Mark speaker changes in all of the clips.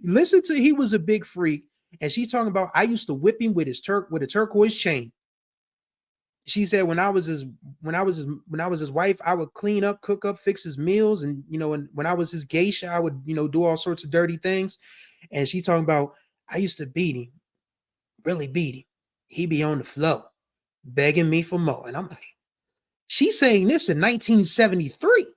Speaker 1: Listen to He Was a Big Freak, and she's talking about I used to whip him with with a turquoise chain. She said when I was his wife, I would clean up, cook up, fix his meals, and and when I was his geisha, I would do all sorts of dirty things. And she's talking about I used to beat him, really beat him. He be on the floor, begging me for more. And I'm like, she's saying this in 1973.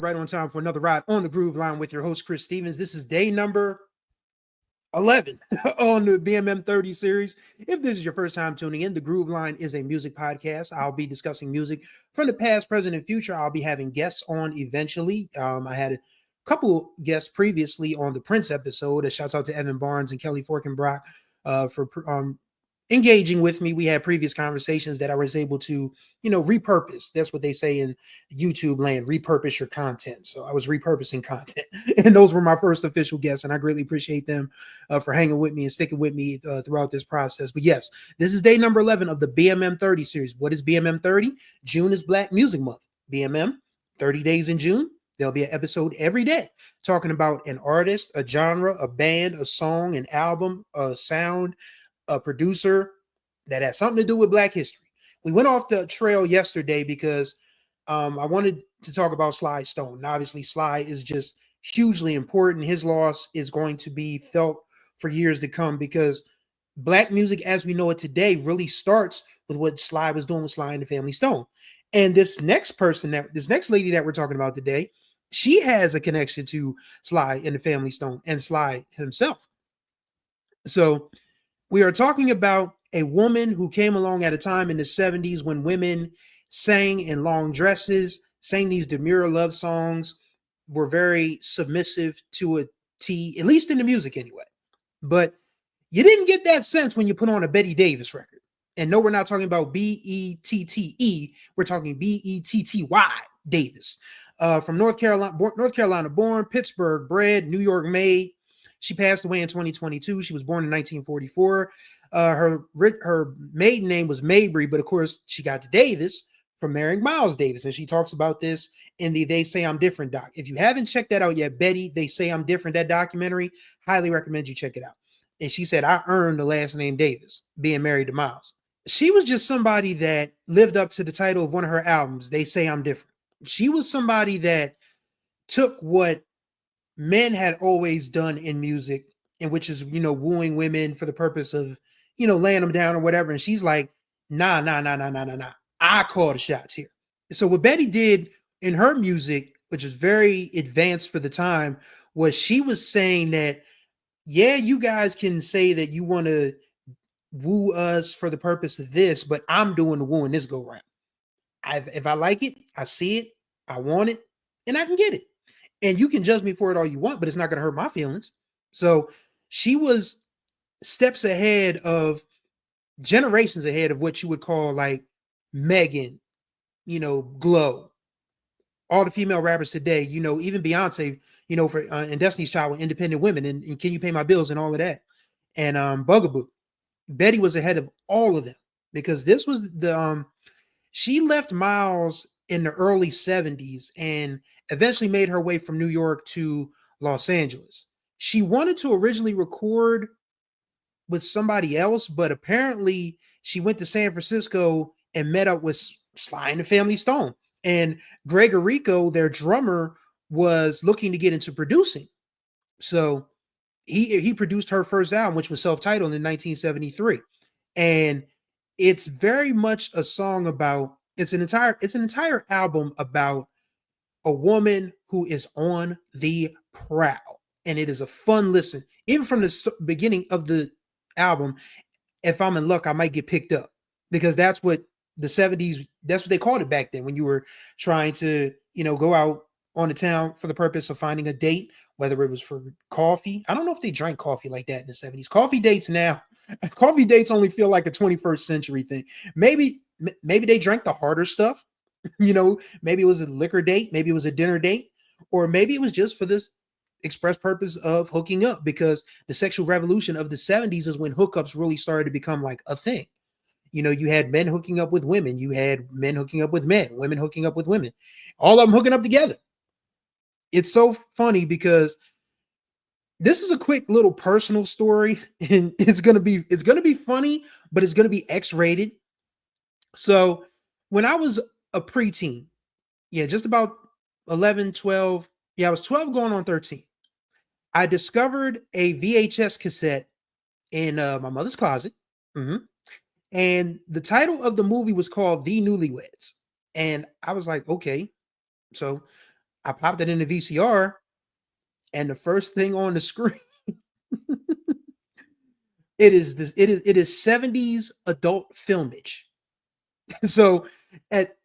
Speaker 1: Right on time for another ride on the Groove Line with your host, Chris Stevens. This is day number 11 on the BMM 30 series. If this is your first time tuning in, the Groove Line is a music podcast. I'll be discussing music from the past, present, and future. I'll be having guests on eventually. I had a couple guests previously on the Prince episode. A shout out to Evan Barnes and Kelly Forkenbrock for engaging with me. We had previous conversations that I was able to, repurpose. That's what they say in YouTube land, repurpose your content. So I was repurposing content, and those were my first official guests, and I greatly appreciate them for hanging with me and sticking with me throughout this process. But yes, this is day number 11 of the BMM 30 series. What is BMM 30? June is Black Music Month. BMM, 30 days in June. There'll be an episode every day talking about an artist, a genre, a band, a song, an album, a sound, a producer that has something to do with Black history. We went off the trail yesterday because I wanted to talk about Sly Stone. And obviously, Sly is just hugely important. His loss is going to be felt for years to come because Black music as we know it today really starts with what Sly was doing with Sly and the Family Stone. And this next lady that we're talking about today, she has a connection to Sly and the Family Stone and Sly himself. So we are talking about a woman who came along at a time in the 70s when women sang in long dresses, sang these demure love songs, were very submissive to a T, at least in the music anyway. But you didn't get that sense when you put on a Betty Davis record. And no, we're not talking about Bette. We're talking Betty Davis. From North Carolina born, Pittsburgh bred, New York made. She passed away in 2022. She was born in 1944. Her maiden name was Mabry, but of course she got to Davis from marrying Miles Davis. And she talks about this in the They Say I'm Different doc. If you haven't checked that out yet, Betty, They Say I'm Different, that documentary, highly recommend you check it out. And she said, I earned the last name Davis, being married to Miles. She was just somebody that lived up to the title of one of her albums, They Say I'm Different. She was somebody that took what men had always done in music, and which is, wooing women for the purpose of, laying them down or whatever. And she's like, nah. I call the shots here. So what Betty did in her music, which is very advanced for the time, was she was saying that, yeah, you guys can say that you want to woo us for the purpose of this, but I'm doing the wooing this go round. If I like it, I see it, I want it, and I can get it. And you can judge me for it all you want, but it's not going to hurt my feelings. So she was steps ahead of generations ahead of what you would call like Megan, Glow, all the female rappers today, even Beyonce, for and Destiny's Child with independent women and Can You Pay My Bills and all of that. And Bugaboo. Betty was ahead of all of them because this was she left Miles in the early 70s and eventually made her way from New York to Los Angeles. She wanted to originally record with somebody else, but apparently she went to San Francisco and met up with Sly and the Family Stone. And Greg Arico, their drummer, was looking to get into producing. So he produced her first album, which was self-titled in 1973. And it's very much a song about, it's an entire album about a woman who is on the prowl. And it is a fun listen. Even from the beginning of the album, if I'm in luck, I might get picked up, because that's what the 70s, that's what they called it back then when you were trying to, go out on the town for the purpose of finding a date, whether it was for coffee. I don't know if they drank coffee like that in the 70s. Coffee dates only feel like a 21st century thing. Maybe they drank the harder stuff. Maybe it was a liquor date, maybe it was a dinner date, or maybe it was just for this express purpose of hooking up, because the sexual revolution of the 70s is when hookups really started to become like a thing. You had men hooking up with women, you had men hooking up with men, women hooking up with women, all of them hooking up together. It's so funny because this is a quick little personal story, and it's gonna be funny, but it's gonna be X-rated. So when I was a preteen, yeah, just about 11, 12, yeah, I was 12 going on 13. I discovered a VHS cassette in my mother's closet. Mhm. And the title of the movie was called The Newlyweds. And I was like, okay. So I popped it in the VCR, and the first thing on the screen, it is 70s adult filmage. So at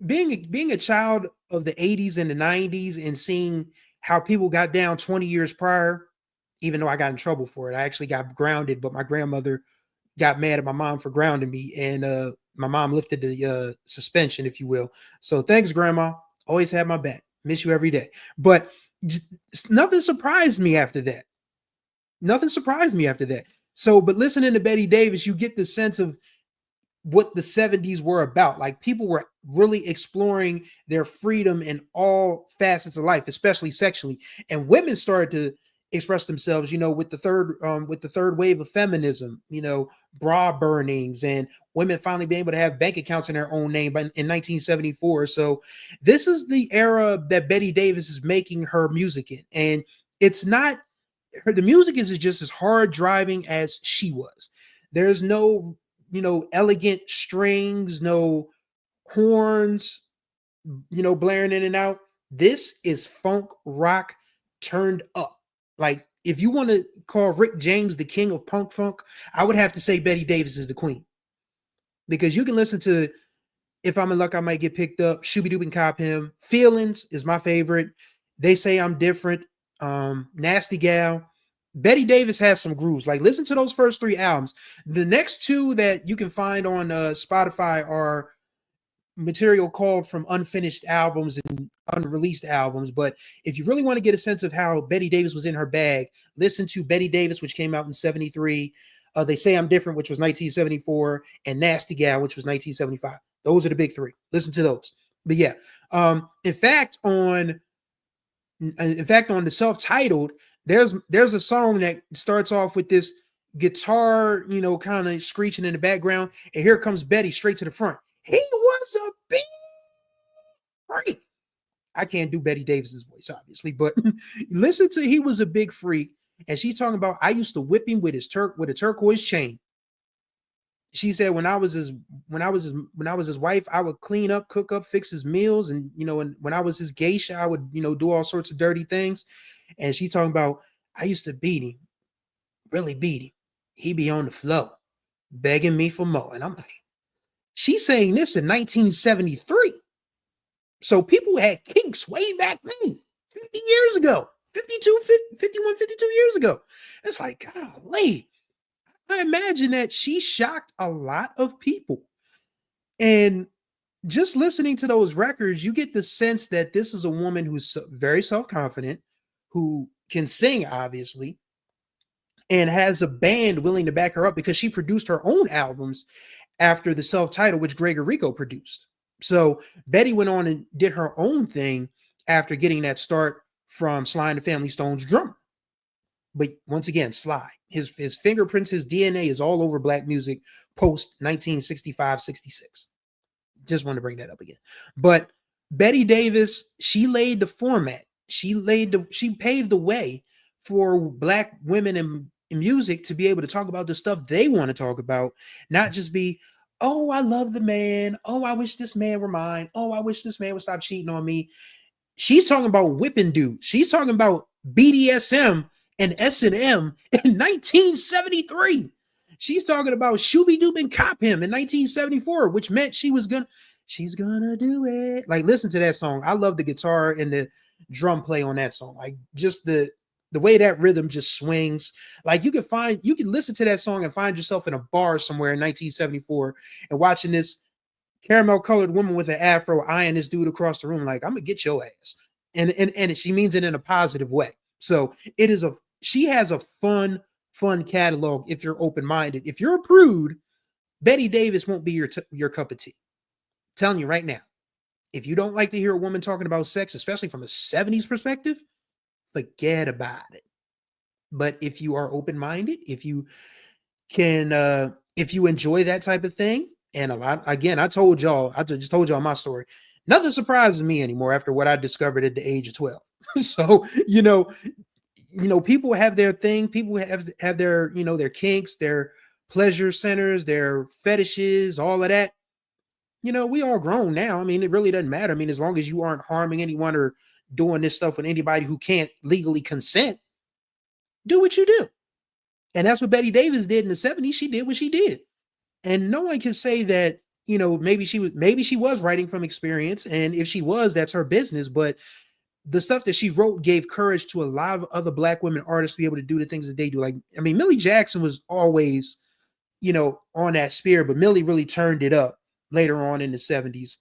Speaker 1: being a child of the 80s and the 90s and seeing how people got down 20 years prior, even though I got in trouble for it, I actually got grounded, but my grandmother got mad at my mom for grounding me, and my mom lifted the suspension, if you will. So thanks, Grandma. Always have my back. Miss you every day. But nothing surprised me after that. Nothing surprised me after that. So, but listening to Betty Davis, you get the sense of what the 70s were about. Like, people were really exploring their freedom in all facets of life, especially sexually. And women started to express themselves, with the third wave of feminism, bra burnings, and women finally being able to have bank accounts in their own name in 1974. So this is the era that Betty Davis is making her music in. And it's not the music is just as hard driving as she was. There's no elegant strings, no horns, blaring in and out. This is funk rock turned up. Like, if you want to call Rick James the king of punk funk, I would have to say Betty Davis is the queen. Because you can listen to If I'm in Luck, I Might Get Picked Up, Shooby Doo and Cop Him. Feelings is my favorite. They Say I'm Different. Nasty Gal. Betty Davis has some grooves. Like, listen to those first three albums. The next two that you can find on Spotify are material called from unfinished albums and unreleased albums. But if you really want to get a sense of how Betty Davis was in her bag, listen to Betty Davis, which came out in 73. They Say I'm Different, which was 1974, and Nasty Gal, which was 1975. Those are the big three. Listen to those. But yeah, in fact, on the self-titled, there's a song that starts off with this guitar, kind of screeching in the background, and here comes Betty straight to the front. He was a big freak. I can't do Betty Davis's voice, obviously, but listen to He Was a Big Freak, and she's talking about, I used to whip him with a turquoise chain. She said, when I was his wife, I would clean up, cook up, fix his meals, and when I was his geisha, I would do all sorts of dirty things. And she's talking about, I used to beat him, really beat him. He'd be on the floor, begging me for more. And I'm like, she's saying this in 1973. So people had kinks way back then, 50 years ago, 52, 51, 52 years ago. It's like, golly. I imagine that she shocked a lot of people. And just listening to those records, you get the sense that this is a woman who's very self-confident, who can sing, obviously, and has a band willing to back her up, because she produced her own albums after the self-titled, which Greg Rico produced. So Betty went on and did her own thing after getting that start from Sly and the Family Stone's drummer. But once again, Sly, his fingerprints, his DNA is all over black music post 1965, 66. Just want to bring that up again. But Betty Davis, she laid the format. She paved the way for black women in music to be able to talk about the stuff they want to talk about, not just be, oh, I love the man. Oh, I wish this man were mine. Oh, I wish this man would stop cheating on me. She's talking about whipping dudes. She's talking about BDSM and S&M in 1973. She's talking about Shooby Doob and Cop Him in 1974, which meant she's gonna do it. Like, listen to that song. I love the guitar and the drum play on that song. Like, just the way that rhythm just swings. Like, you can listen to that song and find yourself in a bar somewhere in 1974 and watching this caramel colored woman with an afro eyeing this dude across the room like, I'm gonna get your ass. And she means it in a positive way. So she has a fun catalog if you're open-minded. If you're a prude, Betty Davis won't be your cup of tea. I'm telling you right now. If you don't like to hear a woman talking about sex, especially from a 70s perspective, forget about it. But if you are open-minded, if you enjoy that type of thing, and I just told y'all my story. Nothing surprises me anymore after what I discovered at the age of 12. So, people have their thing, people have their, their kinks, their pleasure centers, their fetishes, all of that. We all grown now. I mean, it really doesn't matter. I mean, as long as you aren't harming anyone or doing this stuff with anybody who can't legally consent, do what you do. And that's what Betty Davis did in the 70s. She did what she did. And no one can say that, maybe she was writing from experience. And if she was, that's her business. But the stuff that she wrote gave courage to a lot of other Black women artists to be able to do the things that they do. Like, I mean, Millie Jackson was always, on that spirit, but Millie really turned it up later on in the 70s,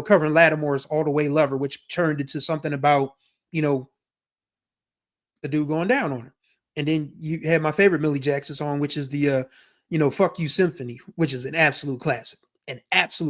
Speaker 1: covering Lattimore's All the Way Lover, which turned into something about, the dude going down on her. And then you had my favorite Millie Jackson song, which is the Fuck You Symphony, which is an absolute classic. And then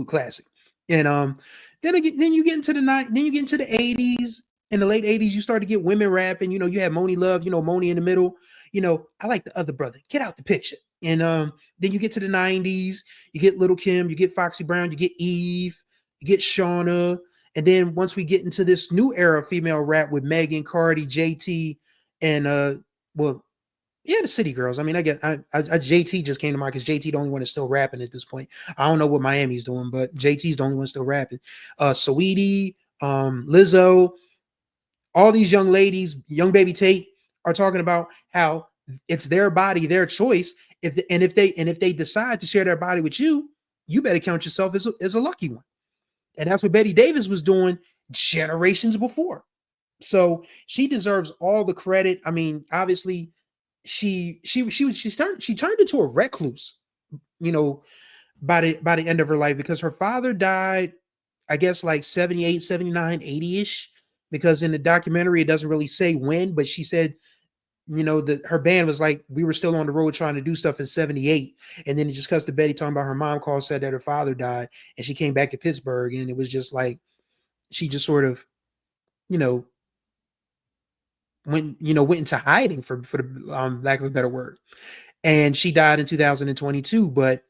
Speaker 1: you get into the 80s. In the late 80s, you start to get women rapping. You had Moni Love, Moni in the middle. I like the other brother. Get out the picture. And then you get to the 90s, you get Little Kim, you get Foxy Brown, you get Eve, you get Shauna. And then once we get into this new era of female rap with Megan, Cardi, JT, and the City Girls. I mean, I JT just came to mind because JT the only one that's still rapping at this point. I don't know what Miami's doing, but JT's the only one still rapping. Saweetie, Lizzo, all these young ladies, Young Baby Tate, are talking about how it's their body, their choice. If they decide to share their body with you, you better count yourself as a lucky one. And that's what Betty Davis was doing generations before. So she deserves all the credit. I mean, obviously, she turned into a recluse, by the end of her life, because her father died, I guess, like 78, 79, 80-ish, because in the documentary, it doesn't really say when, but she said, that her band was like, we were still on the road trying to do stuff in 78. And then it just cuts to Betty talking about her mom called, said that her father died, and she came back to Pittsburgh. And it was just like, she just sort of, went into hiding for the lack of a better word. And she died in 2022, but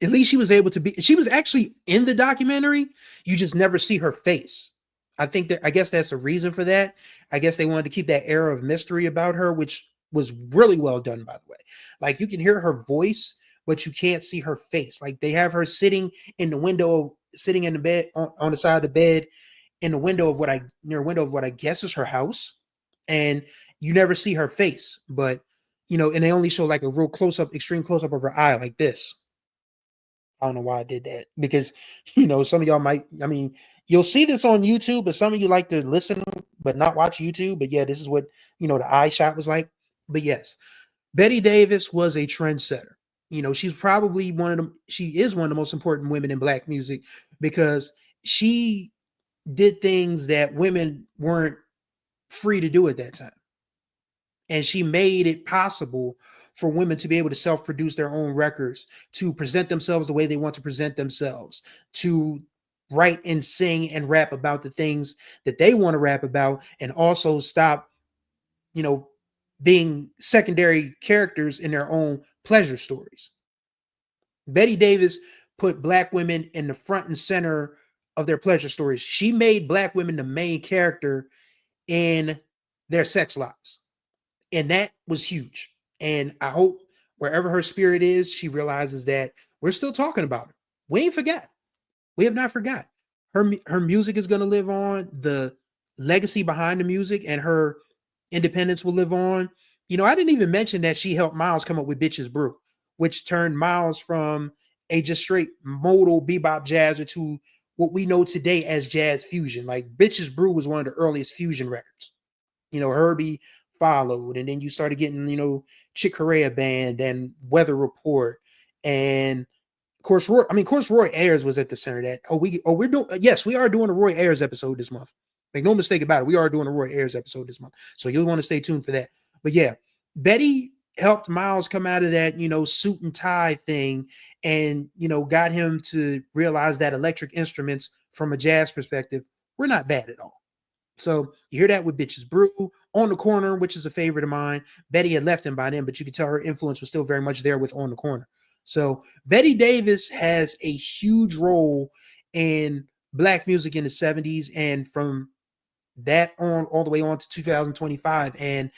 Speaker 1: at least she was able to she was actually in the documentary. You just never see her face. I guess that's a reason for that. I guess they wanted to keep that air of mystery about her, which was really well done, by the way. Like, you can hear her voice, but you can't see her face. Like, they have her sitting in the window, sitting in the bed, on the side of the bed, in the window of what I guess is her house. And you never see her face, but and they only show like a real extreme close up of her eye, like this. I don't know why I did that, because some of y'all might, I mean, you'll see this on YouTube, but some of you like to listen but not watch YouTube. But yeah, this is what the eye shot was like. But yes, Betty Davis was a trendsetter. She's probably she is one of the most important women in Black music, because she did things that women weren't free to do at that time. And she made it possible for women to be able to self-produce their own records, to present themselves the way they want to present themselves, to write and sing and rap about the things that they want to rap about, and also stop, being secondary characters in their own pleasure stories. Betty Davis put Black women in the front and center of their pleasure stories. She made Black women the main character in their sex lives. And that was huge. And I hope wherever her spirit is, she realizes that we're still talking about her. We ain't forgot. We have not forgot. Her music is going to live on. The legacy behind the music and her independence will live on. I didn't even mention that she helped Miles come up with Bitches Brew, which turned Miles from a just straight modal bebop jazzer to what we know today as jazz fusion. Like, Bitches Brew was one of the earliest fusion records. Herbie followed, and then you started getting, Chick Corea Band and Weather Report, and of course Roy Ayers was at the center of that. We are doing a Roy Ayers episode this month. Make no mistake about it. We are doing a Roy Ayers episode this month, so you'll want to stay tuned for that. But yeah, Betty helped Miles come out of that, suit and tie thing, and got him to realize that electric instruments from a jazz perspective were not bad at all. So you hear that with Bitches Brew, On the Corner, which is a favorite of mine. Betty had left him by then, but you could tell her influence was still very much there with On the Corner. So Betty Davis has a huge role in Black music in the 70s, and from that on all the way on to 2025. And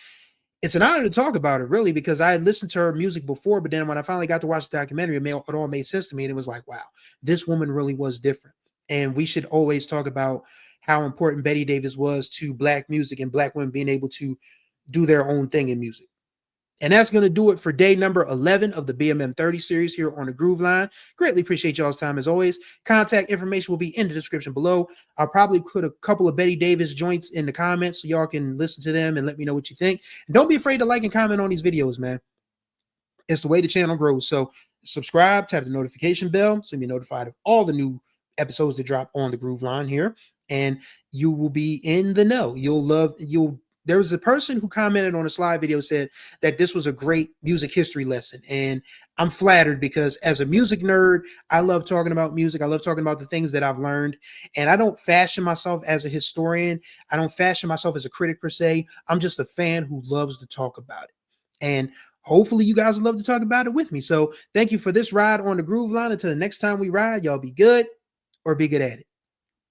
Speaker 1: it's an honor to talk about it, really, because I had listened to her music before, but then when I finally got to watch the documentary, it all made sense to me. And it was like, wow, this woman really was different. And we should always talk about how important Betty Davis was to Black music and Black women being able to do their own thing in music. And that's going to do it for day number 11 of the BMM 30 series here on the Groove Line. Greatly appreciate y'all's time as always. Contact information will be in the description below. I'll probably put a couple of Betty Davis joints in the comments so y'all can listen to them and let me know what you think. And don't be afraid to like and comment on these videos, man. It's the way the channel grows. So subscribe, tap the notification bell so you'll be notified of all the new episodes that drop on the Groove Line here. And you will be in the know. There was a person who commented on a slide video, said that this was a great music history lesson. And I'm flattered because as a music nerd, I love talking about music. I love talking about the things that I've learned. And I don't fashion myself as a historian. I don't fashion myself as a critic per se. I'm just a fan who loves to talk about it. And hopefully you guys would love to talk about it with me. So thank you for this ride on the Groove Line. Until the next time we ride, y'all be good or be good at it.